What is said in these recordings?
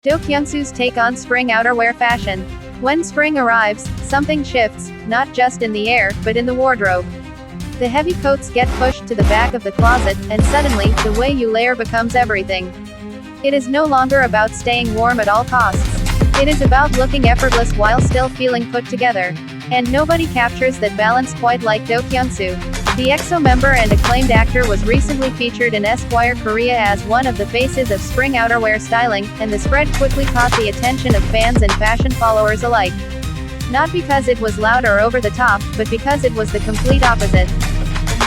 Doh Kyungsoo's take on spring outerwear fashion. When spring arrives, something shifts, not just in the air, but in the wardrobe. The heavy coats get pushed to the back of the closet, and suddenly, the way you layer becomes everything. It is no longer about staying warm at all costs. It is about looking effortless while still feeling put together. And nobody captures that balance quite like Doh Kyungsoo. The EXO member and acclaimed actor was recently featured in Esquire Korea as one of the faces of spring outerwear styling, and the spread quickly caught the attention of fans and fashion followers alike. Not because it was loud or over the top, but because it was the complete opposite.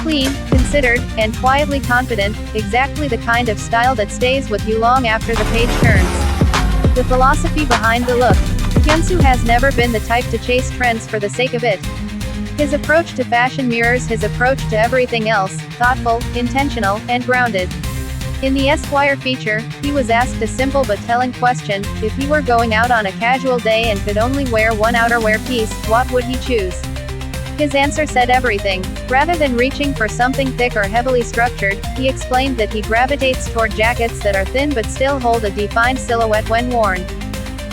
Clean, considered, and quietly confident, exactly the kind of style that stays with you long after the page turns. The philosophy behind the look. Kyungsoo has never been the type to chase trends for the sake of it. His approach to fashion mirrors his approach to everything else: thoughtful, intentional, and grounded. In the Esquire feature, he was asked a simple but telling question: if he were going out on a casual day and could only wear one outerwear piece, what would he choose? His answer said everything. Rather than reaching for something thick or heavily structured, he explained that he gravitates toward jackets that are thin but still hold a defined silhouette when worn.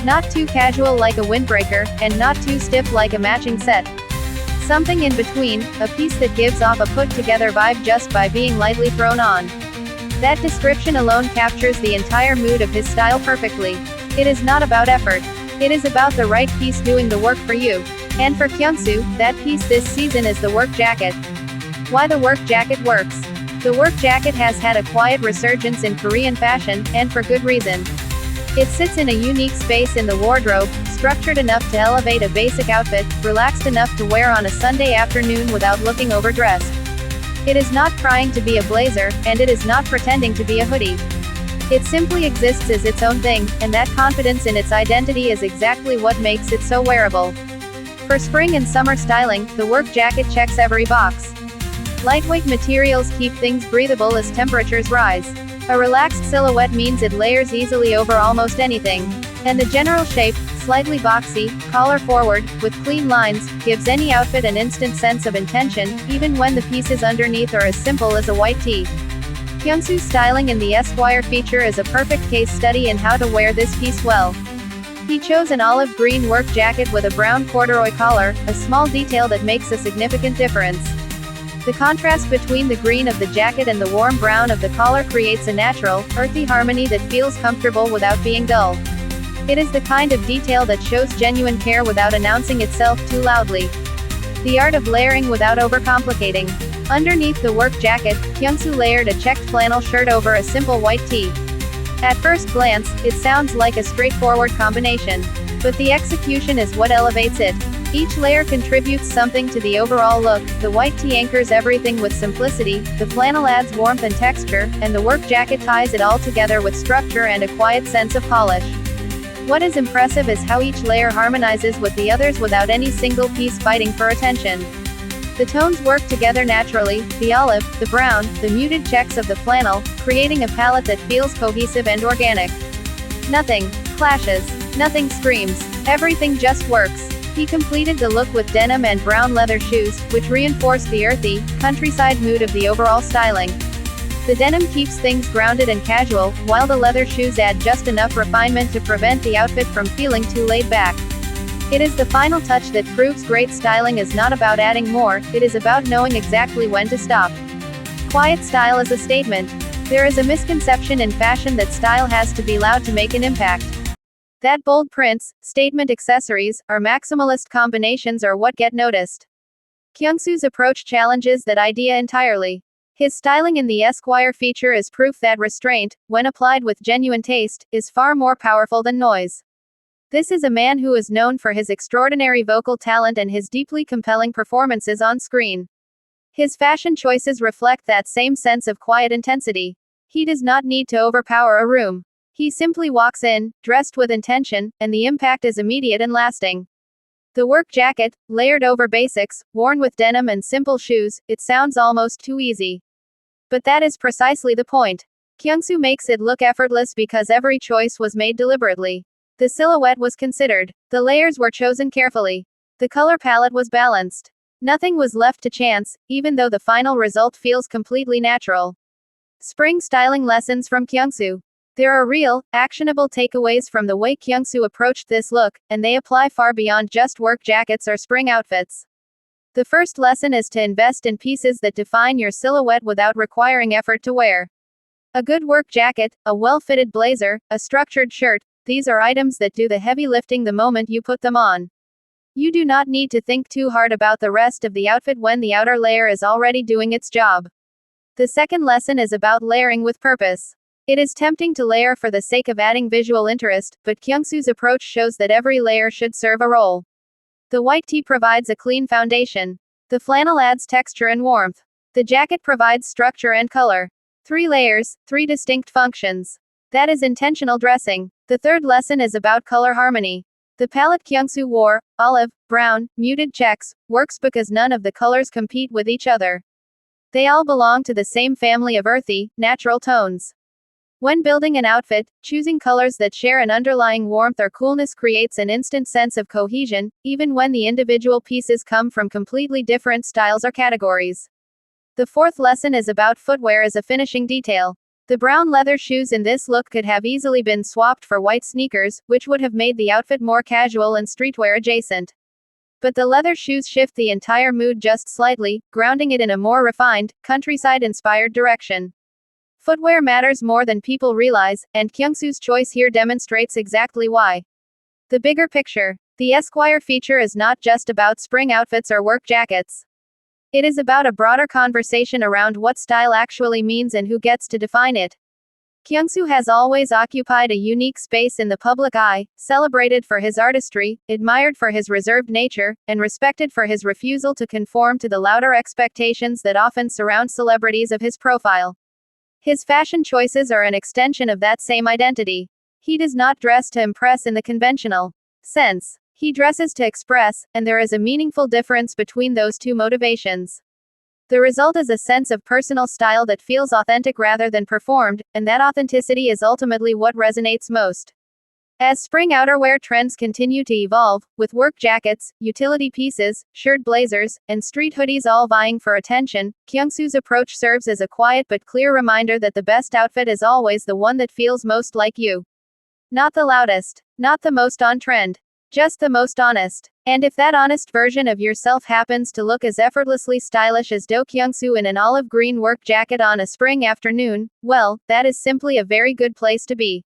Not too casual like a windbreaker, and not too stiff like a matching set. Something in between, a piece that gives off a put-together vibe just by being lightly thrown on. That description alone captures the entire mood of his style perfectly. It is not about effort. It is about the right piece doing the work for you. And for Kyungsoo, that piece this season is the work jacket. Why the work jacket works. The work jacket has had a quiet resurgence in Korean fashion, and for good reason. It sits in a unique space in the wardrobe, structured enough to elevate a basic outfit, relaxed enough to wear on a Sunday afternoon without looking overdressed. It is not trying to be a blazer, and it is not pretending to be a hoodie. It simply exists as its own thing, and that confidence in its identity is exactly what makes it so wearable. For spring and summer styling, the work jacket checks every box. Lightweight materials keep things breathable as temperatures rise. A relaxed silhouette means it layers easily over almost anything. And the general shape, slightly boxy, collar forward, with clean lines, gives any outfit an instant sense of intention, even when the pieces underneath are as simple as a white tee. Kyungsoo's styling in the Esquire feature is a perfect case study in how to wear this piece well. He chose an olive green work jacket with a brown corduroy collar, a small detail that makes a significant difference. The contrast between the green of the jacket and the warm brown of the collar creates a natural, earthy harmony that feels comfortable without being dull. It is the kind of detail that shows genuine care without announcing itself too loudly. The art of layering without overcomplicating. Underneath the work jacket, Kyungsoo layered a checked flannel shirt over a simple white tee. At first glance, it sounds like a straightforward combination. But the execution is what elevates it. Each layer contributes something to the overall look. The white tee anchors everything with simplicity, the flannel adds warmth and texture, and the work jacket ties it all together with structure and a quiet sense of polish. What is impressive is how each layer harmonizes with the others without any single piece fighting for attention. The tones work together naturally: the olive, the brown, the muted checks of the flannel, creating a palette that feels cohesive and organic. Nothing clashes. Nothing screams. Everything just works. He completed the look with denim and brown leather shoes, which reinforced the earthy, countryside mood of the overall styling. The denim keeps things grounded and casual, while the leather shoes add just enough refinement to prevent the outfit from feeling too laid back. It is the final touch that proves great styling is not about adding more, it is about knowing exactly when to stop. Quiet style is a statement. There is a misconception in fashion that style has to be loud to make an impact. That bold prints, statement accessories, or maximalist combinations are what get noticed. Kyungsoo's approach challenges that idea entirely. His styling in the Esquire feature is proof that restraint, when applied with genuine taste, is far more powerful than noise. This is a man who is known for his extraordinary vocal talent and his deeply compelling performances on screen. His fashion choices reflect that same sense of quiet intensity. He does not need to overpower a room. He simply walks in, dressed with intention, and the impact is immediate and lasting. The work jacket, layered over basics, worn with denim and simple shoes, it sounds almost too easy. But that is precisely the point. Kyungsoo makes it look effortless because every choice was made deliberately. The silhouette was considered. The layers were chosen carefully. The color palette was balanced. Nothing was left to chance, even though the final result feels completely natural. Spring styling lessons from Kyungsoo. There are real, actionable takeaways from the way Kyungsoo approached this look, and they apply far beyond just work jackets or spring outfits. The first lesson is to invest in pieces that define your silhouette without requiring effort to wear. A good work jacket, a well-fitted blazer, a structured shirt, these are items that do the heavy lifting the moment you put them on. You do not need to think too hard about the rest of the outfit when the outer layer is already doing its job. The second lesson is about layering with purpose. It is tempting to layer for the sake of adding visual interest, but Kyungsoo's approach shows that every layer should serve a role. The white tee provides a clean foundation. The flannel adds texture and warmth. The jacket provides structure and color. 3 layers, 3 distinct functions. That is intentional dressing. The third lesson is about color harmony. The palette Kyungsoo wore, olive, brown, muted checks, works because none of the colors compete with each other. They all belong to the same family of earthy, natural tones. When building an outfit, choosing colors that share an underlying warmth or coolness creates an instant sense of cohesion, even when the individual pieces come from completely different styles or categories. The fourth lesson is about footwear as a finishing detail. The brown leather shoes in this look could have easily been swapped for white sneakers, which would have made the outfit more casual and streetwear adjacent. But the leather shoes shift the entire mood just slightly, grounding it in a more refined, countryside-inspired direction. Footwear matters more than people realize, and Kyungsoo's choice here demonstrates exactly why. The bigger picture. The Esquire feature is not just about spring outfits or work jackets. It is about a broader conversation around what style actually means and who gets to define it. Kyungsoo has always occupied a unique space in the public eye, celebrated for his artistry, admired for his reserved nature, and respected for his refusal to conform to the louder expectations that often surround celebrities of his profile. His fashion choices are an extension of that same identity. He does not dress to impress in the conventional sense. He dresses to express, and there is a meaningful difference between those two motivations. The result is a sense of personal style that feels authentic rather than performed, and that authenticity is ultimately what resonates most. As spring outerwear trends continue to evolve, with work jackets, utility pieces, shirt blazers, and street hoodies all vying for attention, Kyungsoo's approach serves as a quiet but clear reminder that the best outfit is always the one that feels most like you. Not the loudest, not the most on trend. Just the most honest. And if that honest version of yourself happens to look as effortlessly stylish as Doh Kyungsoo in an olive green work jacket on a spring afternoon, well, that is simply a very good place to be.